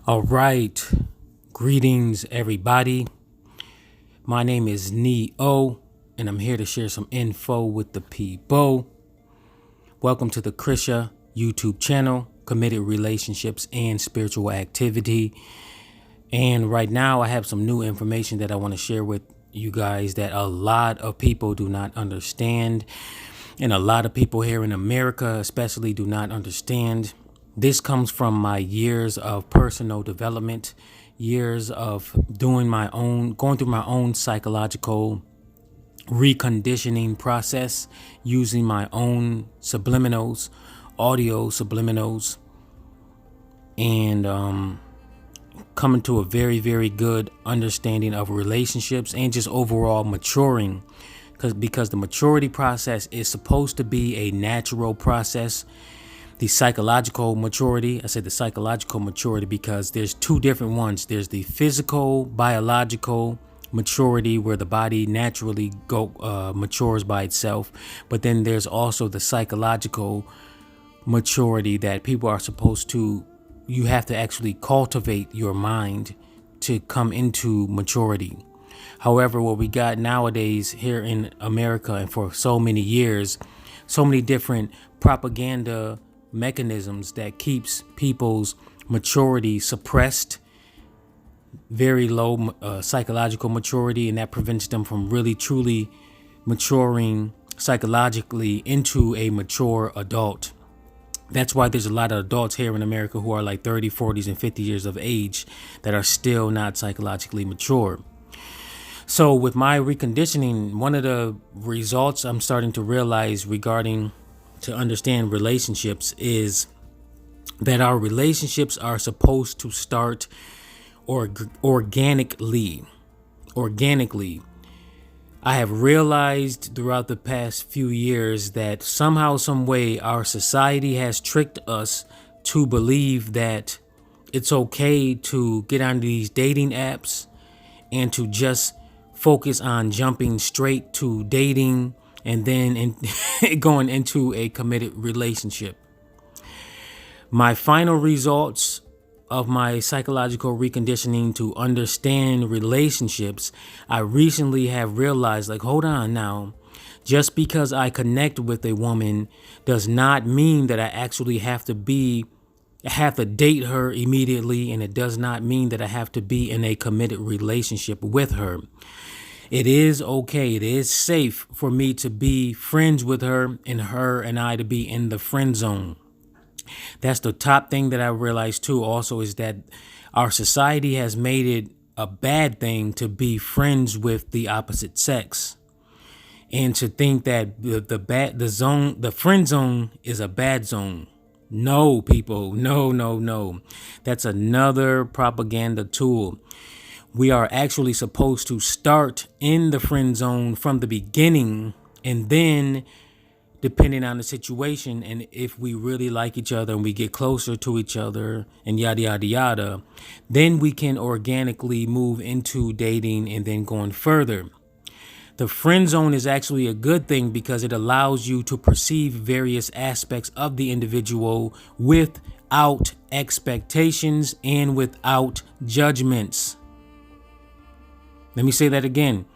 All right. Greetings, everybody. My name is Neo, and I'm here to share some info with the people. Welcome to the C.R.S.A YouTube channel, Committed Relationships and Spiritual Activity. And right now, I have some new information that I want to share with you guys that a lot of people do not understand. And a lot of people here in America especially do not understand. This comes from my years of personal development, years of going through my own psychological reconditioning process, using my own subliminals, audio subliminals, and coming to a very, very good understanding of relationships and just overall maturing. Because the maturity process is supposed to be a natural process. The psychological maturity, I said the psychological maturity because there's two different ones. There's the physical, biological maturity where the body naturally matures by itself. But then there's also the psychological maturity that people are supposed to, you have to actually cultivate your mind to come into maturity. However, what we got nowadays here in America and for so many years, so many different propaganda mechanisms that keeps people's maturity suppressed, very low psychological maturity, and that prevents them from really truly maturing psychologically into a mature adult. That's why there's a lot of adults here in America who are like 30, 40s, and 50 years of age that are still not psychologically mature. So with my reconditioning, one of the results I'm starting to realize regarding to understand relationships is that our relationships are supposed to start organically. I have realized throughout the past few years that somehow, some way, our society has tricked us to believe that it's okay to get onto these dating apps and to just focus on jumping straight to dating and then going into a committed relationship. My final results of my psychological reconditioning to understand relationships, I recently have realized, like, hold on now, just because I connect with a woman does not mean that I actually have to date her immediately, and it does not mean that I have to be in a committed relationship with her. It is okay, it is safe for me to be friends with her and I to be in the friend zone. That's the top thing that I realized too also, is that our society has made it a bad thing to be friends with the opposite sex. And to think that the friend zone is a bad zone. No, people, no. That's another propaganda tool. We are actually supposed to start in the friend zone from the beginning, and then depending on the situation and if we really like each other and we get closer to each other and yada, yada, yada, then we can organically move into dating and then going further. The friend zone is actually a good thing because it allows you to perceive various aspects of the individual without expectations and without judgments. Let me say that again.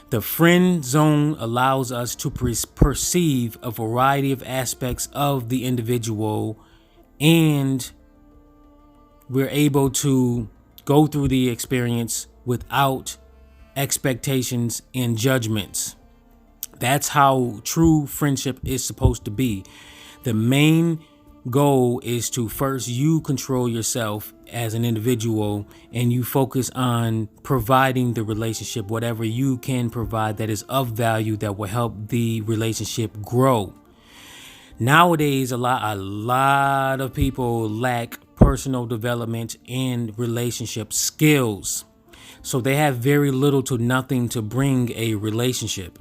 The friend zone allows us to perceive a variety of aspects of the individual, and we're able to go through the experience without expectations and judgments. That's how true friendship is supposed to be. The main goal is to first you control yourself as an individual and you focus on providing the relationship, whatever you can provide that is of value that will help the relationship grow. Nowadays, a lot of people lack personal development and relationship skills. So they have very little to nothing to bring a relationship.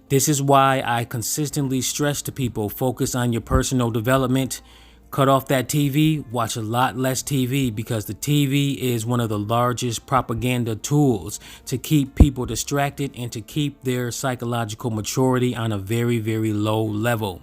This is why I consistently stress to people, focus on your personal development, cut off that TV, watch a lot less TV, because the TV is one of the largest propaganda tools to keep people distracted and to keep their psychological maturity on a very, very low level.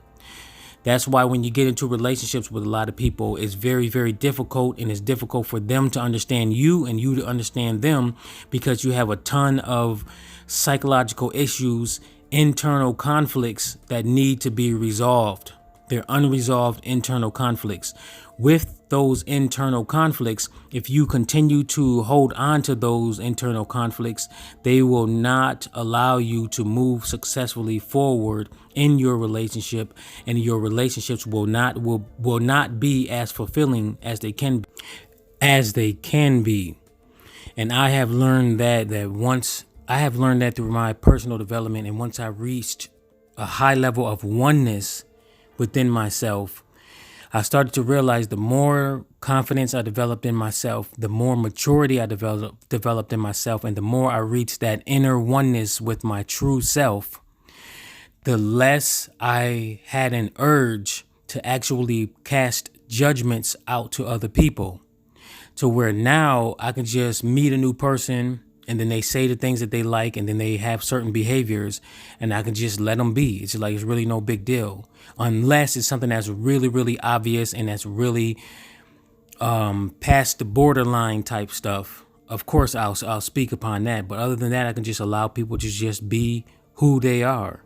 That's why when you get into relationships with a lot of people, it's very, very difficult, and it's difficult for them to understand you and you to understand them, because you have a ton of psychological issues, internal conflicts that need to be resolved. They're unresolved internal conflicts. With those internal conflicts, if you continue to hold on to those internal conflicts, they will not allow you to move successfully forward in your relationship, and your relationships will not be as fulfilling as they can be. And I have learned that through my personal development, and once I reached a high level of oneness within myself, I started to realize the more confidence I developed in myself, the more maturity I developed in myself, and the more I reached that inner oneness with my true self, the less I had an urge to actually cast judgments out to other people. To where now I can just meet a new person, and then they say the things that they like, and then they have certain behaviors, and I can just let them be. It's like, it's really no big deal. Unless it's something that's really, really obvious and that's really past the borderline type stuff. Of course, I'll speak upon that. But other than that, I can just allow people to just be who they are.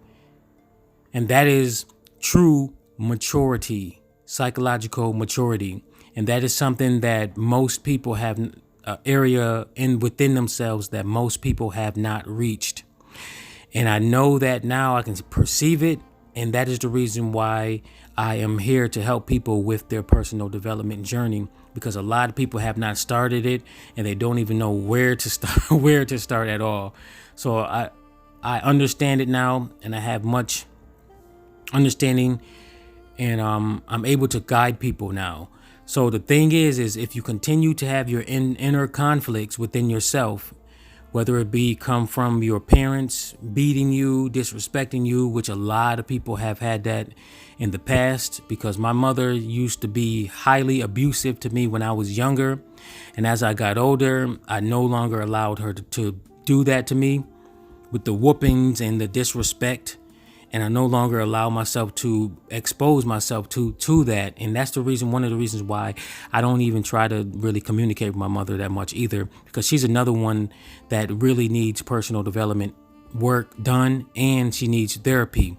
And that is true maturity, psychological maturity. And that is something that most people have an area within themselves that most people have not reached. And I know that now, I can perceive it. And that is the reason why I am here to help people with their personal development journey, because a lot of people have not started it, and they don't even know where to start at all. So I understand it now, and I have much understanding, and I'm able to guide people now. So the thing is if you continue to have your inner conflicts within yourself, whether it be come from your parents beating you, disrespecting you, which a lot of people have had that in the past, because my mother used to be highly abusive to me when I was younger. And as I got older, I no longer allowed her to do that to me with the whoopings and the disrespect. And I no longer allow myself to expose myself to that. And that's one of the reasons why I don't even try to really communicate with my mother that much either, because she's another one that really needs personal development work done, and she needs therapy.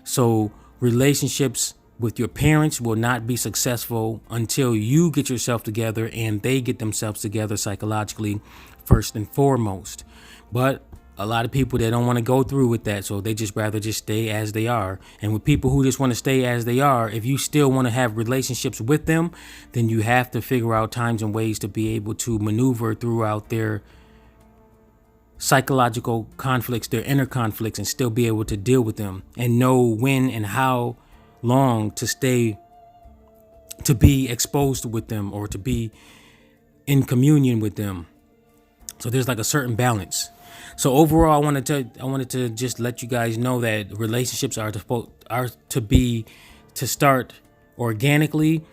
So relationships with your parents will not be successful until you get yourself together and they get themselves together psychologically first and foremost. But a lot of people, they don't want to go through with that, so they just rather just stay as they are. And with people who just want to stay as they are, if you still want to have relationships with them, then you have to figure out times and ways to be able to maneuver throughout their psychological conflicts, their inner conflicts, and still be able to deal with them and know when and how long to be exposed with them or to be in communion with them. So there's like a certain balance. So overall, I wanted to just let you guys know that relationships are to start organically,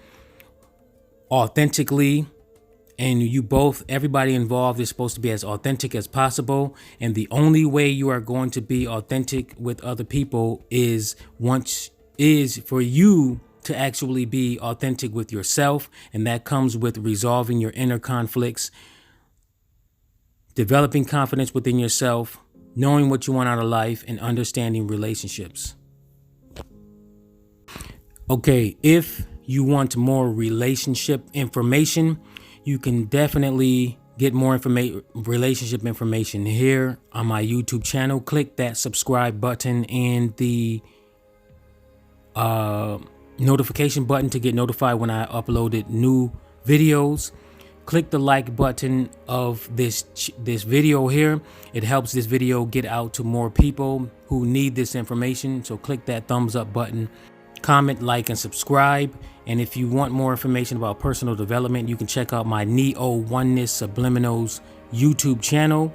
authentically, and everybody involved is supposed to be as authentic as possible. And the only way you are going to be authentic with other people is for you to actually be authentic with yourself, and that comes with resolving your inner conflicts, developing confidence within yourself, knowing what you want out of life, and understanding relationships. Okay, if you want more relationship information, you can definitely get more relationship information here on my YouTube channel. Click that subscribe button and the notification button to get notified when I uploaded new videos. Click the like button of this video here. It helps this video get out to more people who need this information. So click that thumbs up button, comment, like, and subscribe. And if you want more information about personal development, you can check out my NeoOneness Subliminals YouTube channel.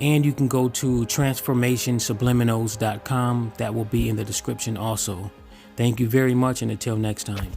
And you can go to transformationsubliminals.com. That will be in the description also. Thank you very much, and until next time.